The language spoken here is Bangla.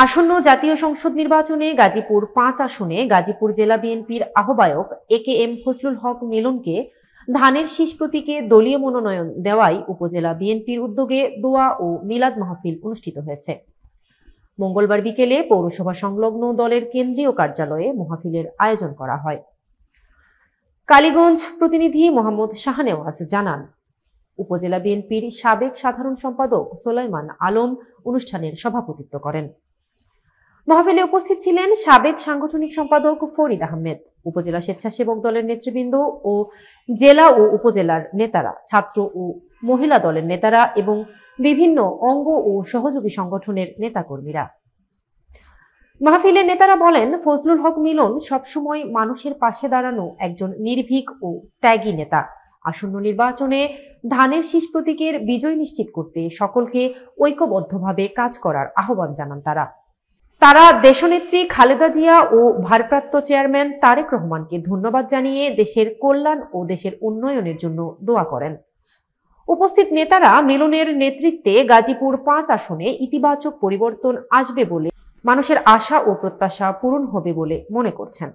আসন্ন জাতীয় সংসদ নির্বাচনে গাজীপুর ৫ আসনে গাজীপুর জেলা বিএনপির আহ্বায়ক একেএম ফজলুল হক মিলনকে ধানের শীষ প্রতীকে দলীয় মনোনয়ন দেওয়ায় উপজেলা বিএনপির উদ্যোগে দোয়া ও মিলাদ মাহফিল অনুষ্ঠিত হয়েছে। মঙ্গলবার বিকেলে পৌরসভা সংলগ্ন দলের কেন্দ্রীয় কার্যালয়ে মাহফিলের আয়োজন করা হয়। কালীগঞ্জ প্রতিনিধি মোহাম্মদ শাহনেওয়াজ জানান, উপজেলা বিএনপির সাবেক সাধারণ সম্পাদক সোলাইমান আলম অনুষ্ঠানের সভাপতিত্ব করেন। মাহফিলে উপস্থিত ছিলেন সাবেক সাংগঠনিক সম্পাদক ফরিদ আহমেদ, উপজেলা স্বেচ্ছাসেবক দলের নেতৃবৃন্দ ও জেলা ও উপজেলার নেতারা, ছাত্র ও মহিলা দলের নেতারা এবং বিভিন্ন অঙ্গ ও সহযোগী সংগঠনের নেতাকর্মীরা। মাহফিলের নেতারা বলেন, ফজলুল হক মিলন সবসময় মানুষের পাশে দাঁড়ানো একজন নির্ভীক ও ত্যাগী নেতা। আসন্ন নির্বাচনে ধানের শীষ প্রতীকের বিজয় নিশ্চিত করতে সকলকে ঐক্যবদ্ধভাবে কাজ করার আহ্বান জানান তারা দেশনেত্রী খালেদা জিয়া ও ভারপ্রাপ্ত চেয়ারম্যান তারেক রহমানকে ধন্যবাদ জানিয়ে দেশের কল্যাণ ও দেশের উন্নয়নের জন্য দোয়া করেন। উপস্থিত নেতারা মিলনের নেতৃত্বে গাজীপুর ৫ আসনে ইতিবাচক পরিবর্তন আসবে বলে, মানুষের আশা ও প্রত্যাশা পূরণ হবে বলে মনে করছেন।